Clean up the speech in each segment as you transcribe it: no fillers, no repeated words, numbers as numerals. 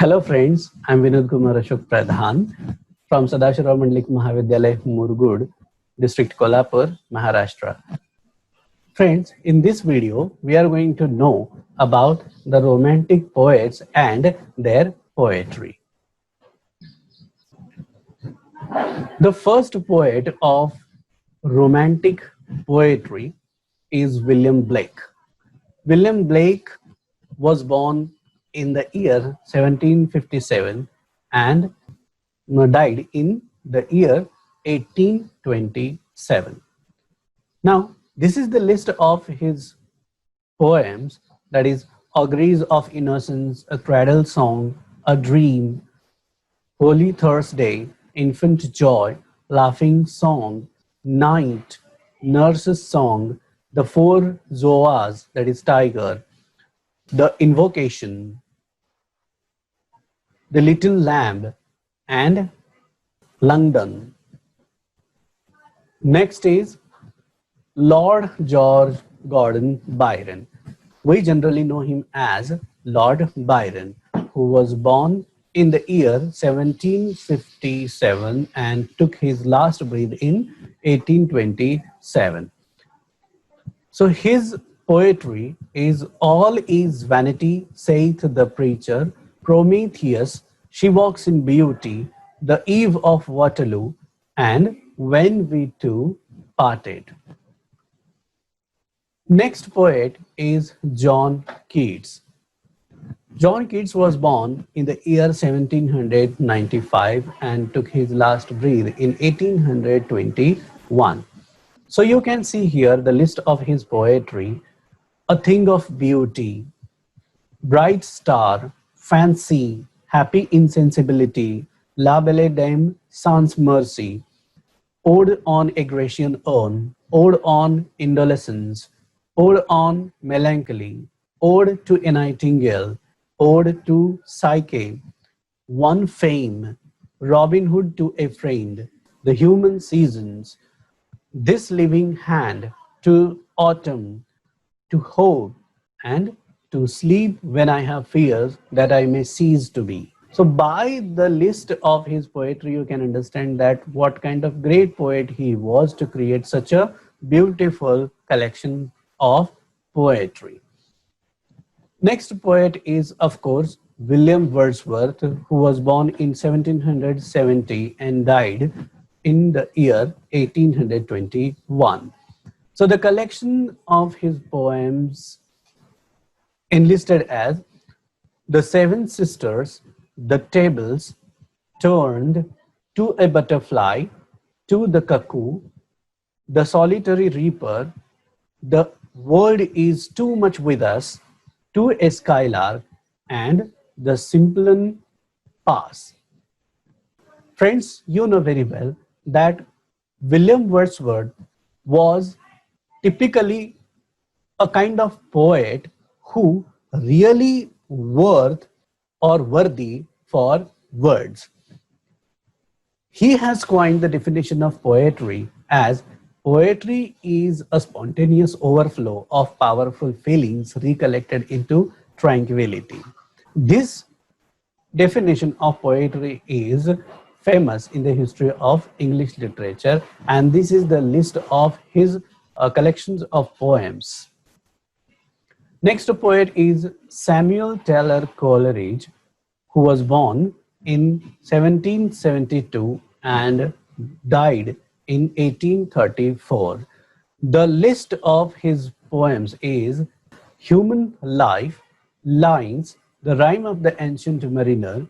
Hello friends, I'm Vinod Kumar Ashok Pradhan from Sadashiva Mandlik Mahavidyalay, Murgud, District Kolhapur, Maharashtra. Friends, in this video, we are going to know about the romantic poets and their poetry. The first poet of romantic poetry is William Blake. William Blake was born in the year 1757 and died in the year 1827. Now, this is the list of his poems, that is, Auguries of Innocence, A Cradle Song, A Dream, Holy Thursday, Infant Joy, Laughing Song, Night, Nurse's Song, The Four Zoas, that is, Tiger, The Invocation, The Little Lamb, and London. Next is Lord George Gordon Byron. We generally know him as Lord Byron, who was born in the year 1757 and took his last breath in 1827. So his poetry is All is vanity, saith the preacher, Prometheus, she walks in beauty, the eve of Waterloo, and when we two parted. Next poet is John Keats. John Keats was born in the year 1795 and took his last breath in 1821. So you can see here the list of his poetry: A Thing of Beauty, Bright Star, Fancy, Happy Insensibility, La Belle Dame Sans Mercy, Ode on a Grecian Urn, Ode on Indolescence, Ode on Melancholy, Ode to a Nightingale, Ode to Psyche, One Fame, Robin Hood to a Friend, The Human Seasons, This Living Hand, To Autumn, To Hope, and To Sleep When I Have Fears That I May Cease to Be. So by the list of his poetry, you can understand that what kind of great poet he was to create such a beautiful collection of poetry. Next poet is, of course, William Wordsworth, who was born in 1770 and died in the year 1821. So the collection of his poems enlisted as The Seven Sisters, The Tables, Turned, To a Butterfly, To the Cuckoo, The Solitary Reaper, The World is Too Much with Us, To a Skylark, and The Simplon Pass. Friends, you know very well that William Wordsworth was typically a kind of poet who really worth or worthy for words. He has coined the definition of poetry as poetry is a spontaneous overflow of powerful feelings recollected into tranquility. This definition of poetry is famous in the history of English literature, and this is the list of his collections of poems. Next poet is Samuel Taylor Coleridge, who was born in 1772 and died in 1834. The list of his poems is Human Life, Lines, The Rime of the Ancient Mariner,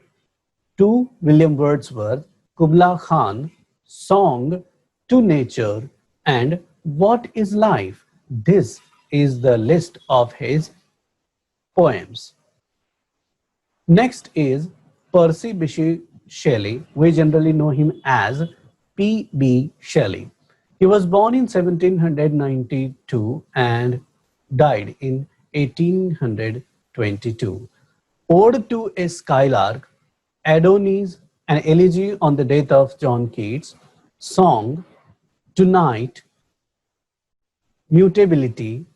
To William Wordsworth, Kubla Khan, Song, To Nature, and What is Life? This is the list of his poems. Next is Percy Bysshe Shelley. We generally know him as P.B. Shelley. He was born in 1792 and died in 1822. Ode to a Skylark, Adonis, an elegy on the death of John Keats, Song, Tonight, Mutability,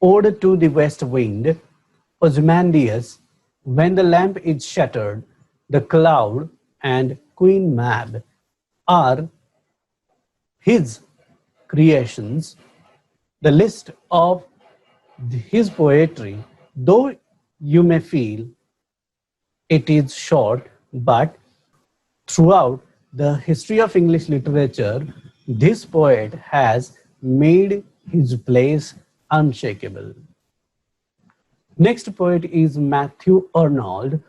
Ode to the West Wind, Ozymandias, When the Lamp is Shattered, The Cloud, and Queen Mab are his creations. The list of his poetry, though you may feel it is short, but throughout the history of English literature, this poet has made his place unshakable. Next poet is Matthew Arnold,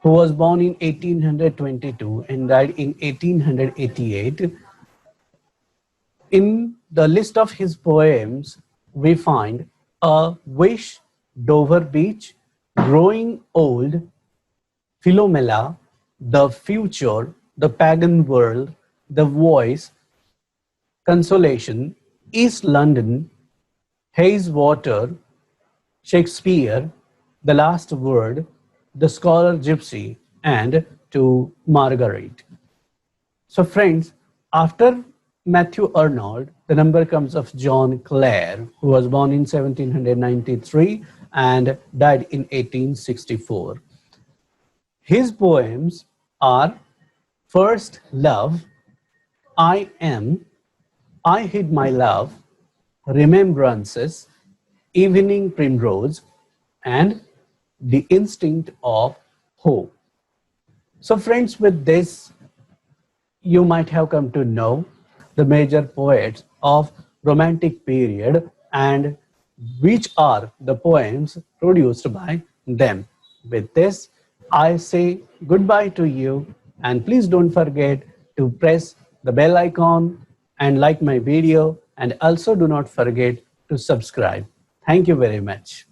who was born in 1822 and died in 1888. In the list of his poems, we find A Wish, Dover Beach, Growing Old, Philomela, The Future, The Pagan World, The Voice, Consolation, East London, Hayes Water, Shakespeare, The Last Word, The Scholar Gypsy, and To Margaret. So, friends, after Matthew Arnold, the number comes of John Clare, who was born in 1793 and died in 1864. His poems are First Love, I Am, I Hid My Love, Remembrances, Evening Primrose, and The Instinct of Hope. So, friends, with this, you might have come to know the major poets of Romantic period and which are the poems produced by them. With this, I say goodbye to you, and please don't forget to press the bell icon and like my video, and also do not forget to subscribe. Thank you very much.